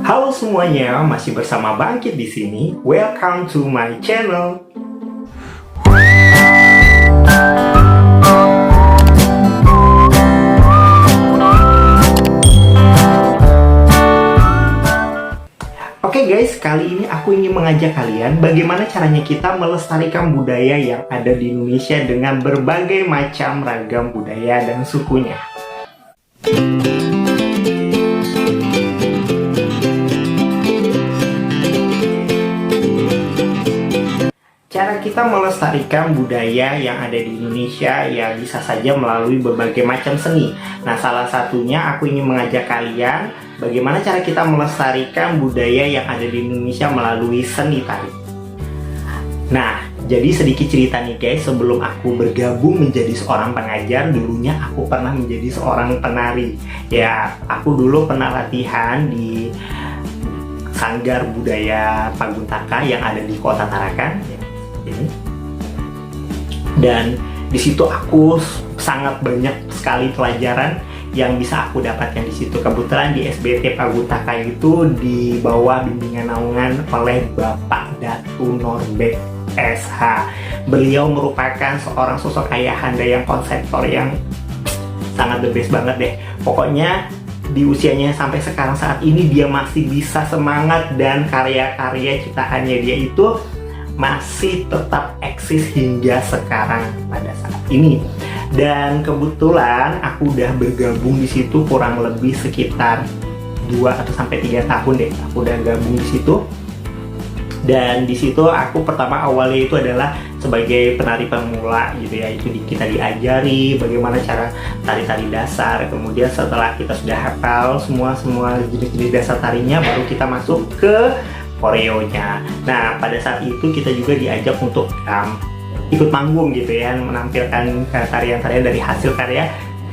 Halo semuanya, masih bersama Bangkit di sini. Welcome to my channel. Oke guys, kali ini aku ingin mengajak kalian bagaimana caranya kita melestarikan budaya yang ada di Indonesia dengan berbagai macam ragam budaya dan sukunya. Cara kita melestarikan budaya yang ada di Indonesia ya bisa saja melalui berbagai macam seni. Nah, salah satunya aku ingin mengajak kalian bagaimana cara kita melestarikan budaya yang ada di Indonesia melalui seni tari. Nah, jadi sedikit cerita nih guys, sebelum aku bergabung menjadi seorang pengajar, dulunya aku pernah menjadi seorang penari. Ya, aku dulu pernah latihan di Sanggar Budaya Paguntaka yang ada di Kota Tarakan. Dan di situ aku sangat banyak sekali pelajaran yang bisa aku dapatkan di situ. Kebetulan di SBT Paguntaka itu di bawah bimbingan naungan oleh Bapak Datu Norbek SH. Beliau merupakan seorang sosok ayahanda yang konseptor yang sangat the best banget deh. Pokoknya di usianya sampai sekarang saat ini dia masih bisa semangat dan karya-karya ciptaannya dia itu masih tetap eksis hingga sekarang pada saat ini. Dan kebetulan aku udah bergabung di situ kurang lebih sekitar 2 atau sampai 3 tahun deh. Aku udah gabung di situ. Dan di situ aku pertama awalnya itu adalah sebagai penari pemula gitu ya. Itu kita diajari bagaimana cara tari-tari dasar. Kemudian setelah kita sudah hafal semua jenis-jenis dasar tarinya, baru kita masuk ke koreonya. Nah, pada saat itu kita juga diajak untuk ikut manggung gitu ya, menampilkan tarian-tarian dari hasil karya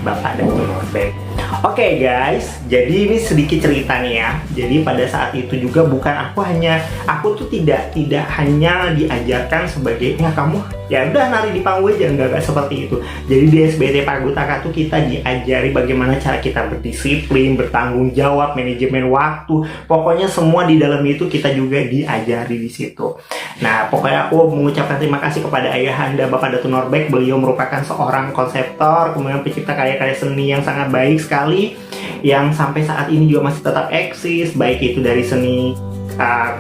Bapak Datu Norbek. Oke guys, jadi ini sedikit cerita nih ya. Jadi pada saat itu juga aku tuh tidak hanya diajarkan sebagai ya kamu ya udah nari di panggung aja, enggak seperti itu. Jadi di SBT Paguntaka tuh kita diajari bagaimana cara kita berdisiplin, bertanggung jawab, manajemen waktu. Pokoknya semua di dalam itu kita juga diajari di situ. Nah, pokoknya aku mengucapkan terima kasih kepada ayahanda Bapak Datu Norbek. Beliau merupakan seorang konseptor, kemudian pencipta karya-karya seni yang sangat baik sekali, yang sampai saat ini juga masih tetap eksis, baik itu dari seni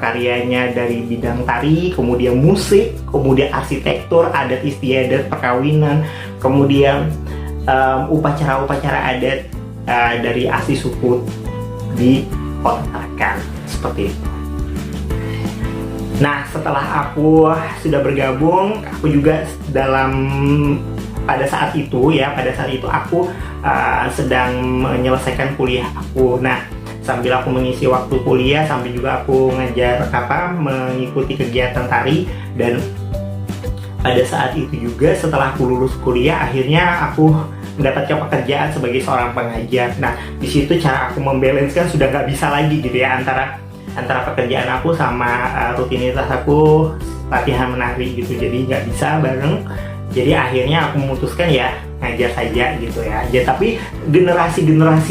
karyanya dari bidang tari, kemudian musik, kemudian arsitektur, adat istiadat, perkawinan, kemudian upacara-upacara adat dari asli suku di Kota Tarakan, seperti itu. Nah, setelah aku sudah bergabung, aku juga pada saat itu aku sedang menyelesaikan kuliah aku. Nah, sambil aku mengisi waktu kuliah, sambil juga aku mengikuti kegiatan tari. Dan pada saat itu juga setelah aku lulus kuliah, akhirnya aku mendapatkan pekerjaan sebagai seorang pengajar. Nah, di situ cara aku membalanskan sudah nggak bisa lagi gitu ya, antara pekerjaan aku sama rutinitas aku latihan menari gitu, jadi nggak bisa bareng. Jadi akhirnya aku memutuskan ya ngajar saja gitu ya. Tapi generasi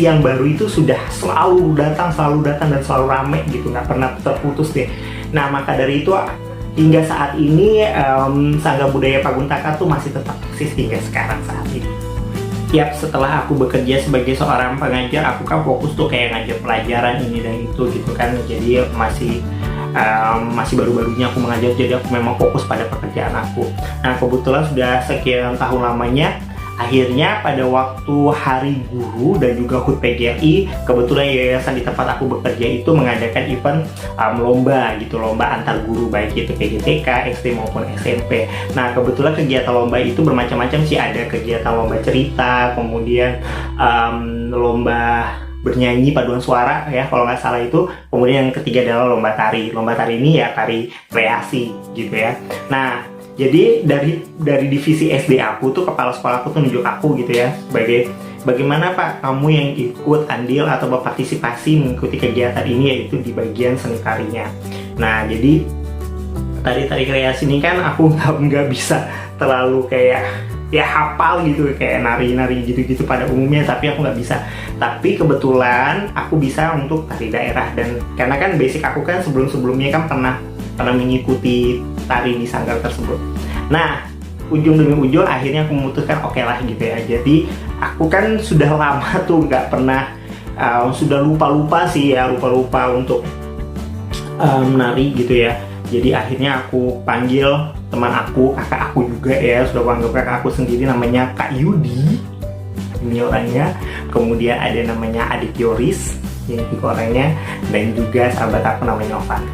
yang baru itu sudah selalu datang dan selalu rame gitu, nggak pernah terputus deh. Nah, maka dari itu hingga saat ini Sanggar Budaya Paguntaka tuh masih tetap eksis hingga sekarang saat ini. Tiap setelah aku bekerja sebagai seorang pengajar, aku kan fokus tuh kayak ngajar pelajaran ini dan itu gitu kan. Jadi masih baru-barunya aku mengajar, jadi aku memang fokus pada pekerjaan aku. Nah, kebetulan sudah sekian tahun lamanya, akhirnya pada waktu Hari Guru dan juga HUT PGRI, kebetulan yayasan di tempat aku bekerja itu mengadakan event lomba gitu, lomba antar guru baik itu PGTK, SD maupun SMP. Nah, kebetulan kegiatan lomba itu bermacam-macam sih, ada kegiatan lomba cerita, kemudian lomba bernyanyi paduan suara ya kalau nggak salah itu. Kemudian yang ketiga adalah lomba tari. Lomba tari ini ya tari kreasi gitu ya. Nah, jadi dari divisi SD aku tuh, kepala sekolah aku tuh nunjuk aku gitu ya sebagai bagaimana Pak kamu yang ikut andil atau berpartisipasi mengikuti kegiatan ini, yaitu di bagian seni tarinya. Nah, jadi tari kreasi ini kan aku nggak bisa terlalu kayak ya hafal gitu kayak nari-nari gitu-gitu pada umumnya, tapi aku nggak bisa. Tapi kebetulan aku bisa untuk tari daerah, dan karena kan basic aku kan sebelum-sebelumnya kan pernah mengikuti tari di sanggar tersebut. Nah, ujung demi ujung akhirnya aku memutuskan oke lah gitu ya. Jadi aku kan sudah lama tuh nggak pernah, sudah lupa-lupa sih ya, lupa-lupa untuk menari gitu ya. Jadi akhirnya aku panggil teman aku, kakak aku juga ya, sudah panggil kakak aku sendiri namanya Kak Yudi, ini orangnya. Kemudian ada namanya adik Yoris, ini juga orangnya, dan juga sahabat aku namanya Ovan.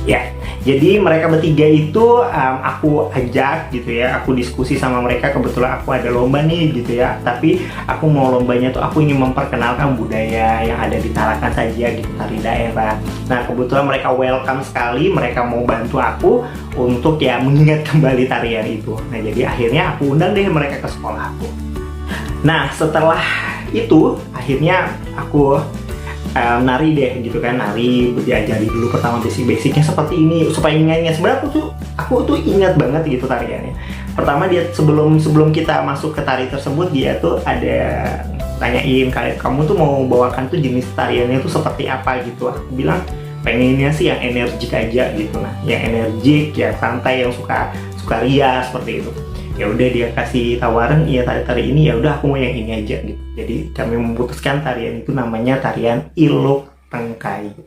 Ya, jadi mereka bertiga itu aku ajak gitu ya, aku diskusi sama mereka. Kebetulan aku ada lomba nih gitu ya, tapi aku mau lombanya tuh aku ingin memperkenalkan budaya yang ada di Tarakan saja gitu, tari daerah. Nah, kebetulan mereka welcome sekali, mereka mau bantu aku untuk ya mengingat kembali tarian itu. Nah, jadi akhirnya aku undang deh mereka ke sekolah aku. Nah, setelah itu akhirnya aku nari deh gitu kan, nari diajari dulu pertama basic-basicnya seperti ini supaya ingatnya. Sebenarnya aku tuh ingat banget gitu tariannya. Pertama dia sebelum kita masuk ke tari tersebut, dia tuh ada tanyain kamu tuh mau bawakan tuh jenis tariannya tuh seperti apa gitu. Aku bilang pengennya sih yang energik aja gitu. Nah, yang energik, yang santai, yang suka ria seperti itu. Ya udah dia kasih tawaran, iya tari ini, ya udah aku mau yang ini aja gitu. Jadi kami memutuskan tarian itu namanya tarian Ilok Tengkayu.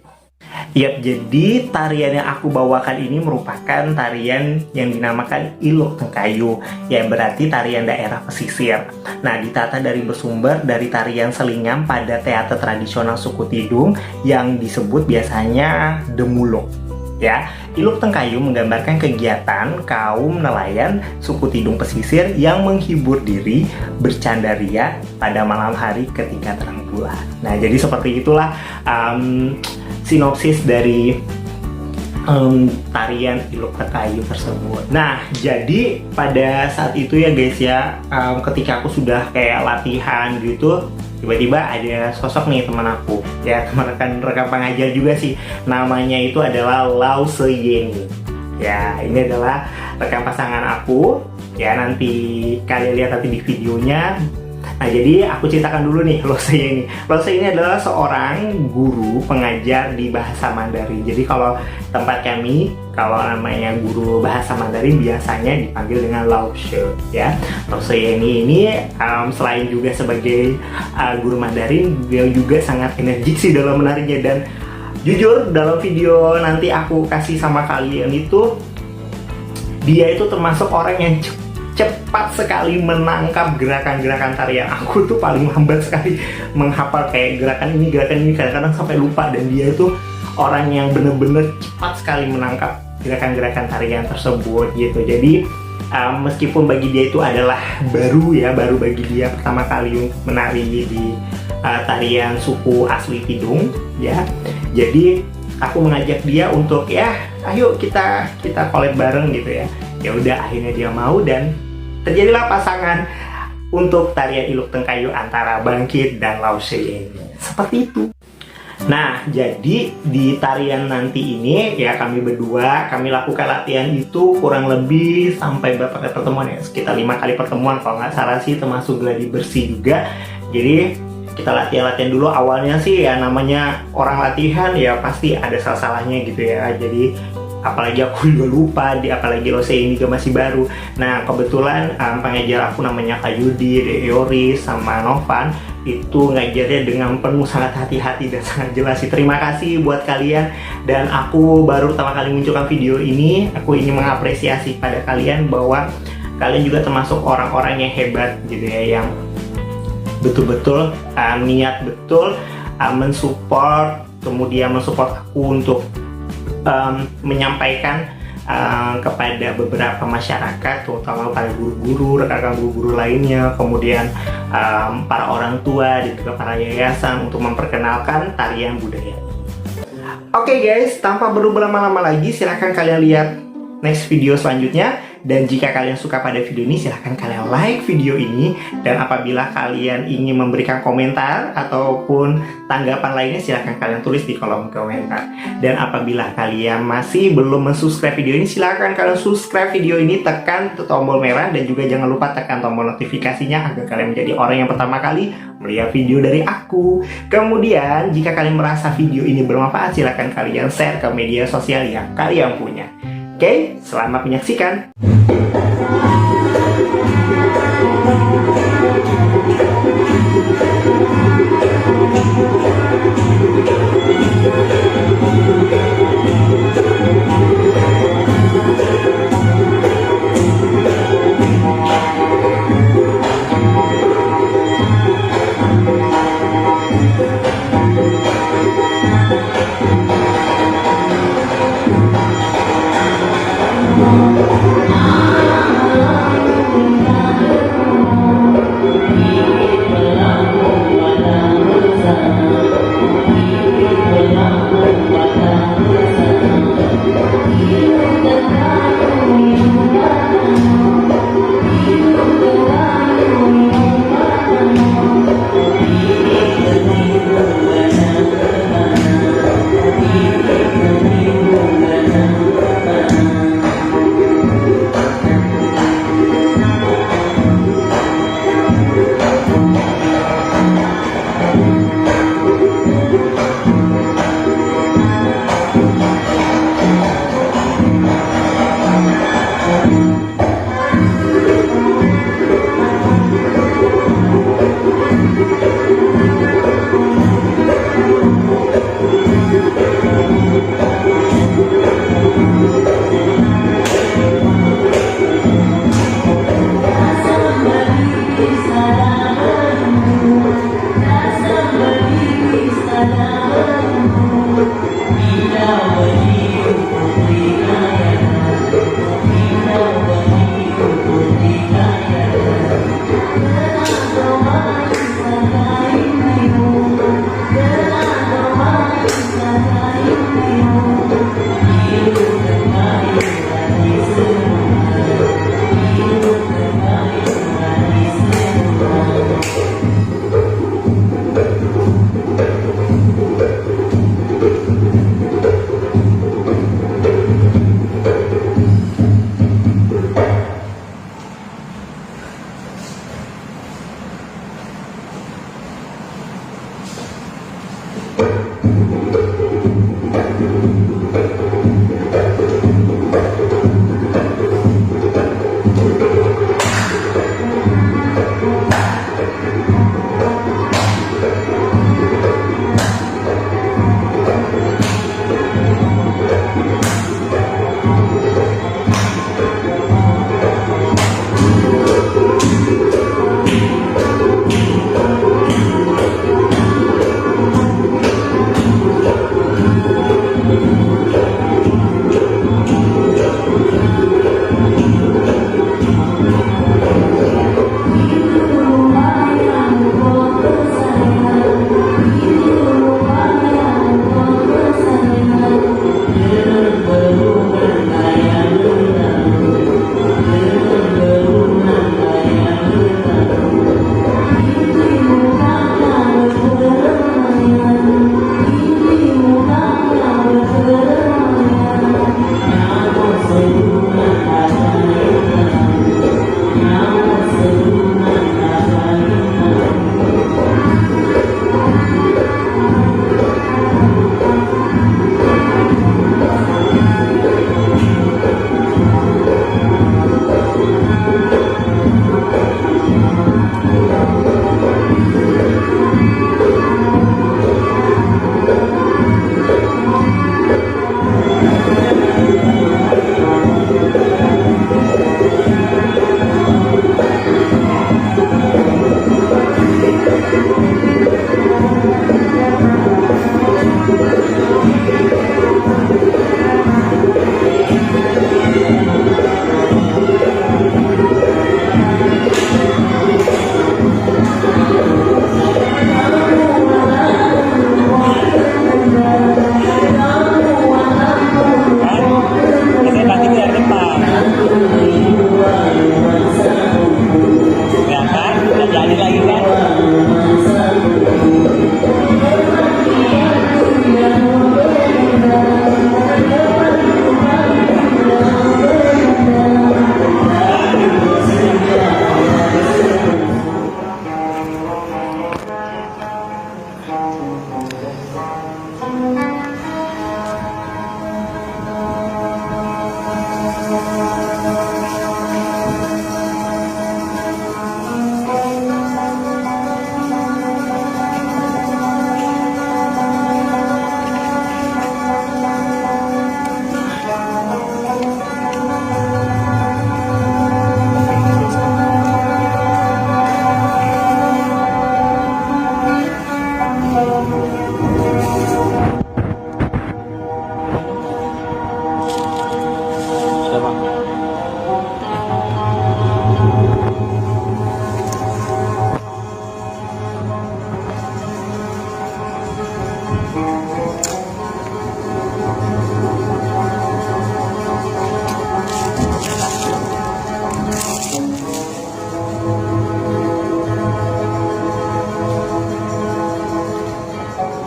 Yap, jadi tarian yang aku bawakan ini merupakan tarian yang dinamakan Ilok Tengkayu, yang berarti tarian daerah pesisir. Nah, ditata dari bersumber dari tarian selingan pada teater tradisional suku Tidung yang disebut biasanya Demuluk. Ya, Ilok Tengkayu menggambarkan kegiatan kaum nelayan suku Tidung pesisir yang menghibur diri bercandaria pada malam hari ketika terang bulan. Nah, jadi seperti itulah sinopsis dari tarian Ilok Tengkayu tersebut. Nah, jadi pada saat itu ya guys ya, ketika aku sudah kayak latihan gitu, tiba-tiba ada sosok nih teman aku ya, teman rekan pengajar juga sih, namanya itu adalah Lau Seyeni ya. Ini adalah rekan pasangan aku ya, nanti kalian lihat nanti di videonya. Nah, jadi aku ceritakan dulu nih Lau Seyeni. Lau Seyeni adalah seorang guru pengajar di bahasa Mandarin. Jadi kalau tempat kami, kalau namanya guru bahasa Mandarin biasanya dipanggil dengan Lau She ya. Lau Seyeni ini selain juga sebagai guru Mandarin, dia juga sangat energik sih dalam menarinya. Dan jujur dalam video nanti aku kasih sama kalian itu, dia itu termasuk orang yang cepat sekali menangkap gerakan-gerakan tarian. Aku tuh paling lambat sekali menghafal kayak gerakan ini, kadang-kadang sampai lupa. Dan dia itu orang yang bener-bener cepat sekali menangkap gerakan-gerakan tarian tersebut gitu. Jadi meskipun bagi dia itu adalah baru bagi dia pertama kali menari di tarian suku asli Tidung ya. Jadi aku mengajak dia untuk ya ayo kita collab bareng gitu ya. Ya udah, akhirnya dia mau dan terjadilah pasangan untuk tarian Ilok Tengkayu antara Bangkit dan Lau Seyeni. Seperti itu. Nah, jadi di tarian nanti ini ya kami berdua, kami lakukan latihan itu kurang lebih sampai berapa kali pertemuan ya? Sekitar 5 kali pertemuan kalau nggak salah sih, termasuk gladi bersih juga. Jadi kita latihan dulu. Awalnya sih ya namanya orang latihan ya pasti ada salah-salahnya gitu ya. Jadi apalagi aku juga lupa, apalagi Lau Seyeni juga masih baru. Nah, kebetulan pengajar aku namanya Kak Yudi, Yoris, sama Novan itu ngajarnya dengan penuh sangat hati-hati dan sangat jelas sih. Terima kasih buat kalian. Dan aku baru pertama kali munculkan video ini, aku ingin mengapresiasi pada kalian bahwa kalian juga termasuk orang-orang yang hebat gitu ya, yang betul-betul niat betul mensupport, kemudian mensupport aku untuk menyampaikan kepada beberapa masyarakat, terutama para guru-guru, rekan-rekan guru-guru lainnya, kemudian para orang tua dan juga para yayasan untuk memperkenalkan tarian budaya. Oke guys, tanpa berlama-lama lagi, silahkan kalian lihat next video selanjutnya. Dan jika kalian suka pada video ini, silahkan kalian like video ini. Dan apabila kalian ingin memberikan komentar ataupun tanggapan lainnya, silahkan kalian tulis di kolom komentar. Dan apabila kalian masih belum mensubscribe video ini, silahkan kalian subscribe video ini, tekan tombol merah, dan juga jangan lupa tekan tombol notifikasinya agar kalian menjadi orang yang pertama kali melihat video dari aku. Kemudian jika kalian merasa video ini bermanfaat, silahkan kalian share ke media sosial yang kalian punya. Oke, selamat menyaksikan.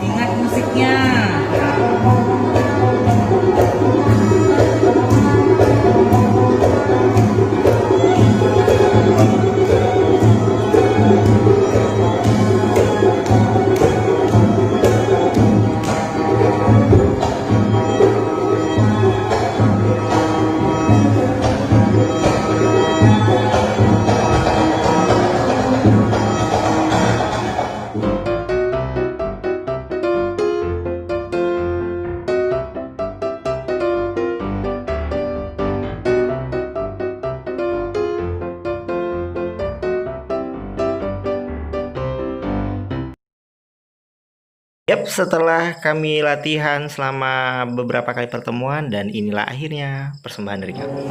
Ingat musiknya. Yap, setelah kami latihan selama beberapa kali pertemuan, dan inilah akhirnya persembahan dari kami.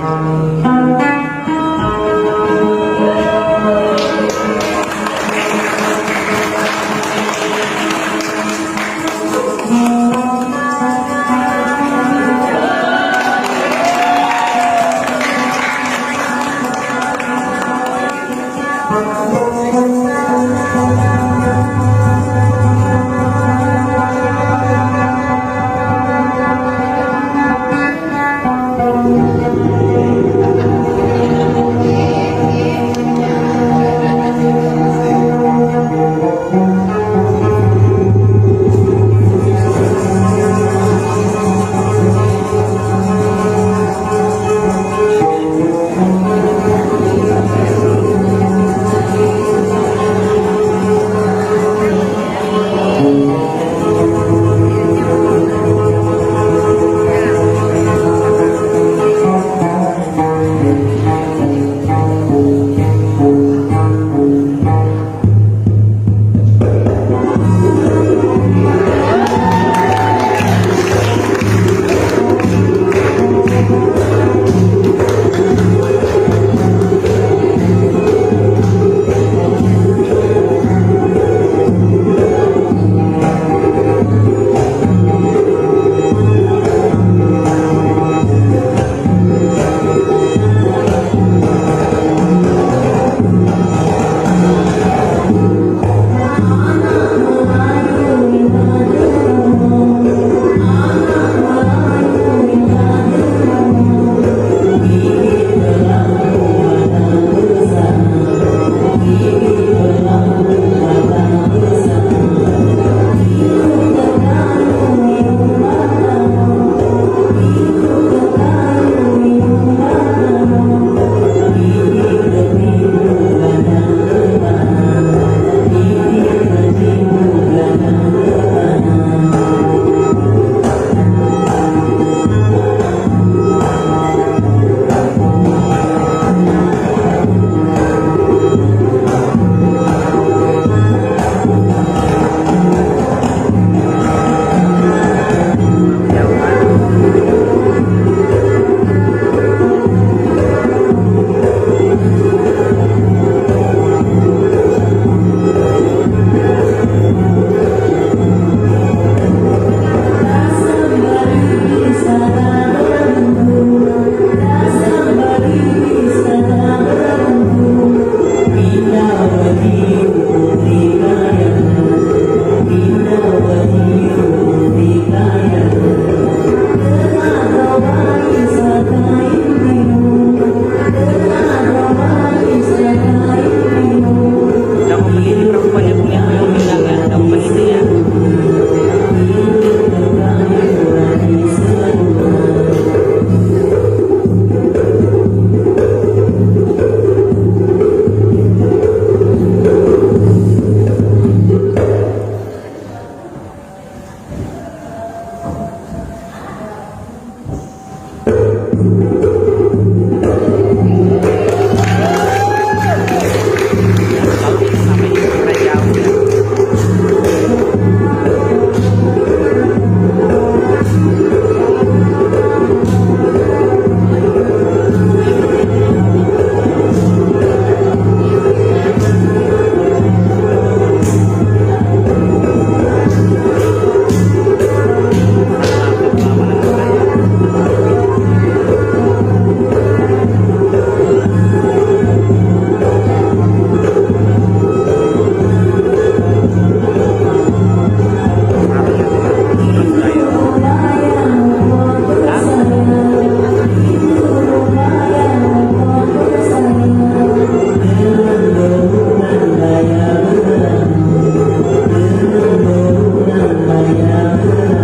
Nah,